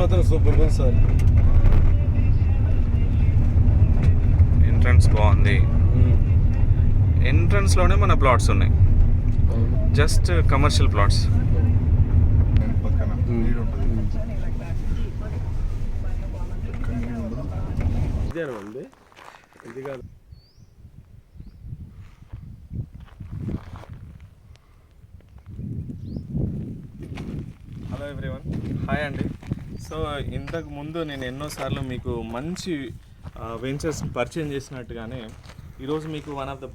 మాత్రం సూపర్ ఉంది sir. Entrance బాగుంది. ఎంట్రన్స్లోనే మన ప్లాట్స్ ఉన్నాయి, జస్ట్ కమర్షియల్ ప్లాట్స్. ఉంది ఇది కాదు. హలో ఎవ్రీవన్, హాయ్ అండి. సో ఇంతకు ముందు నేను ఎన్నోసార్లు మీకు మంచి వెంచర్స్ పరిచయం చేసినట్టుగానే ఈరోజు మీకు వన్ ఆఫ్ ద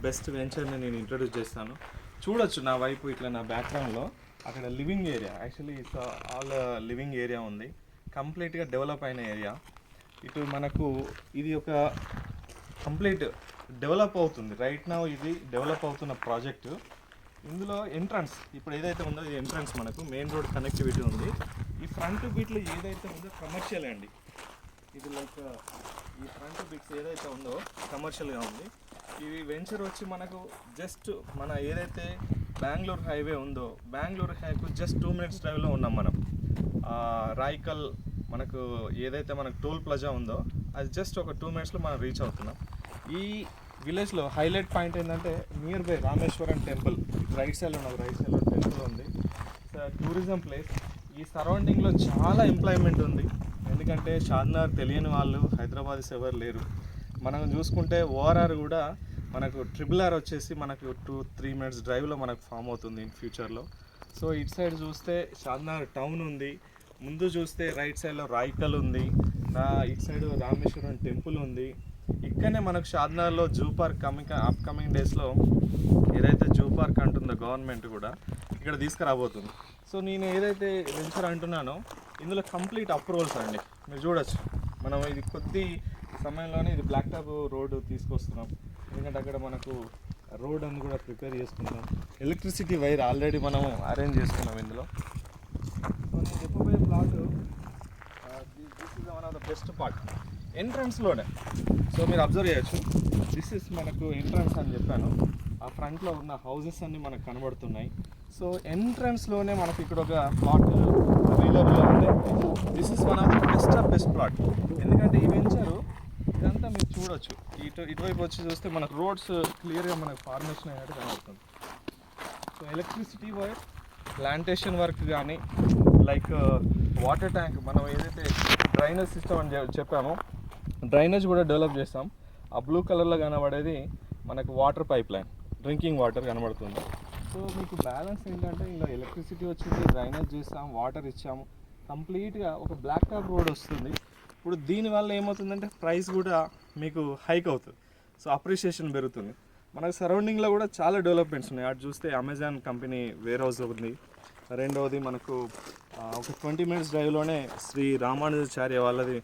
బెస్ట్ వెంచర్ని నేను ఇంట్రడ్యూస్ చేస్తాను. చూడొచ్చు నా వైపు ఇట్లా నా బ్యాక్గ్రౌండ్లో అక్కడ living area, actually it's all living area ఉంది, కంప్లీట్గా డెవలప్ అయిన ఏరియా. ఇటు మనకు ఇది ఒక కంప్లీట్ డెవలప్ అవుతుంది రైట్ నౌ, ఇది డెవలప్ అవుతున్న ప్రాజెక్టు. ఇందులో ఎంట్రన్స్ ఇప్పుడు ఏదైతే ఉందో ఇది ఎంట్రన్స్, మనకు మెయిన్ రోడ్ కనెక్టివిటీ ఉంది. ఈ ఫ్రంట్ బిట్లు ఏదైతే ఉందో కమర్షియల్ అండి, ఇది లైక్ ఈ ఫ్రంట్ బిట్స్ ఏదైతే ఉందో కమర్షియల్గా ఉంది. ఈ వెంచర్ వచ్చి మనకు జస్ట్ మన ఏదైతే బెంగళూరు హైవే ఉందో, బెంగళూరు హైవేకు జస్ట్ 2 minutes డ్రైవ్లో ఉన్నాం మనం. రాయికల్ మనకు ఏదైతే మనకు టోల్ ప్లాజా ఉందో అది జస్ట్ ఒక 2 minutesలో మనం రీచ్ అవుతున్నాం. ఈ విలేజ్లో హైలైట్ పాయింట్ ఏంటంటే near by Rameswaram temple, right సైడ్లో టెంపుల్ ఉంది. Tourism place. ఈ సరౌండింగ్లో చాలా ఎంప్లాయ్మెంట్ ఉంది, ఎందుకంటే షాద్నగర్ తెలియని వాళ్ళు హైదరాబాద్ ఎవరు లేరు. మనం చూసుకుంటే ఓఆర్ఆర్ కూడా మనకు RRR వచ్చేసి మనకు 2-3 minutes డ్రైవ్లో మనకు ఫామ్ అవుతుంది ఇన్ ఫ్యూచర్లో. సో ఇటు సైడ్ చూస్తే షాద్నగర్ టౌన్ ఉంది, ముందు చూస్తే రైట్ సైడ్లో రాయికల్ ఉంది, ఇటు సైడ్ రామేశ్వరం టెంపుల్ ఉంది. ఇక్కడనే మనకు షాద్నగర్లో జూ పార్క్ అప్కమింగ్ డేస్లో ఏదైతే జూ పార్క్ అంటుందో గవర్నమెంట్ కూడా ఇక్కడ తీసుకురాబోతుంది. సో నేను ఏదైతే వెంచర్ అంటున్నానో ఇందులో కంప్లీట్ అప్రూవల్స్ అండి, మీరు చూడొచ్చు. మనం ఇది కొద్ది సమయంలోనే ఇది బ్లాక్ టాప్ రోడ్డు తీసుకొస్తున్నాం, ఎందుకంటే అక్కడ మనకు రోడ్ అని కూడా ప్రిపేర్ చేసుకుంటాం. ఎలక్ట్రిసిటీ వైర్ ఆల్రెడీ మనం అరేంజ్ చేసుకున్నాం ఇందులో. సో నేను చెప్పబోయే plot this is one of the best part ఎంట్రన్స్లోనే. సో మీరు అబ్జర్వ్ చేయొచ్చు, దిస్ ఇస్ మనకు ఎంట్రన్స్ అని చెప్పాను. ఆ ఫ్రంట్లో ఉన్న హౌజెస్ అన్నీ మనకు కనబడుతున్నాయి. సో ఎంట్రన్స్లోనే మనకి ఇక్కడ ఒక ప్లాట్ అవైలబుల్గా ఉంది. This is one of the best plot, ఎందుకంటే ఈ వెంచరు ఇదంతా మీరు చూడొచ్చు. ఇటువైపు వచ్చి చూస్తే మనకు రోడ్స్ క్లియర్గా మనకు ఫార్మేషన్ అయ్యేది కనబడుతుంది. So electricity wire, plantation work కానీ, లైక్ వాటర్ ట్యాంక్, మనం ఏదైతే డ్రైనేజ్ సిస్టమ్ అని చెప్పామో డ్రైనేజ్ కూడా డెవలప్ చేస్తాం. ఆ బ్లూ కలర్లో కనబడేది మనకు water pipe line, drinking water కనబడుతుంది. సో మీకు బ్యాలెన్స్ ఏంటంటే ఇందులో ఎలక్ట్రిసిటీ వచ్చింది, డ్రైనేజ్ చేస్తాం, వాటర్ ఇచ్చాము, కంప్లీట్గా ఒక బ్లాక్ టాప్ రోడ్ వస్తుంది. ఇప్పుడు దీనివల్ల ఏమవుతుందంటే ప్రైస్ కూడా మీకు హైక్ అవుతుంది, సో అప్రిషియేషన్ పెరుగుతుంది. మనకు సరౌండింగ్లో కూడా చాలా డెవలప్మెంట్స్ ఉన్నాయి. అటు చూస్తే అమెజాన్ కంపెనీ వేర్ హౌస్ ఉంది. రెండవది మనకు ఒక 20 minutes డ్రైవ్లోనే శ్రీ రామానుజాచార్య వాళ్ళది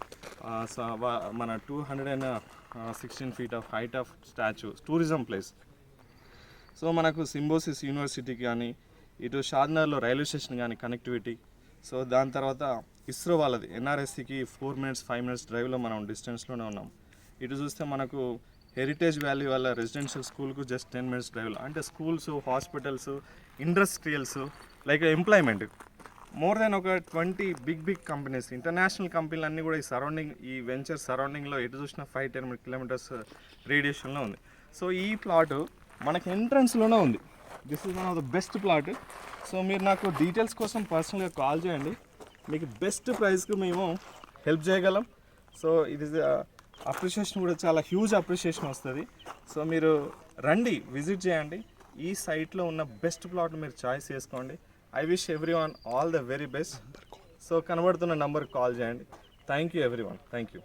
మన 216 feet of height of statue, tourism place. So మనకు సింబోసిస్ యూనివర్సిటీకి కానీ, ఇటు షాద్నగర్లో రైల్వే స్టేషన్ కానీ కనెక్టివిటీ. సో దాని తర్వాత ఇస్రో వాళ్ళది NRSCకి 4 minutes 5 minutes డ్రైవ్లో మనం డిస్టెన్స్లోనే ఉన్నాం. ఇటు చూస్తే మనకు హెరిటేజ్ వ్యాలీ వాళ్ళ రెసిడెన్షియల్ స్కూల్కు జస్ట్ 10 minutes డ్రైవ్లో. అంటే schools, hospitals, industrials, like employment more than ఒక 20 బిగ్ కంపెనీస్, ఇంటర్నేషనల్ కంపెనీలు అన్నీ కూడా ఈ వెంచర్ సరౌండింగ్లో ఎటు చూసినా 5-10 kilometers రేడియేషన్లో ఉంది. సో ఈ ప్లాట్ మనకి ఎంట్రన్స్లోనే ఉంది. This is one of the best plot. So మీరు నాకు డీటెయిల్స్ కోసం పర్సనల్గా కాల్ చేయండి, మీకు బెస్ట్ ప్రైస్కి మేము హెల్ప్ చేయగలం. సో ఇది అప్రిషియేషన్ కూడా చాలా హ్యూజ్ అప్రిషియేషన్ వస్తుంది. సో మీరు రండి, విజిట్ చేయండి, ఈ సైట్లో ఉన్న బెస్ట్ ప్లాట్ మీరు చాయిస్ చేసుకోండి. I wish everyone all the very best. So కనబడుతున్న నంబర్కి కాల్ చేయండి. Thank you everyone, thank you.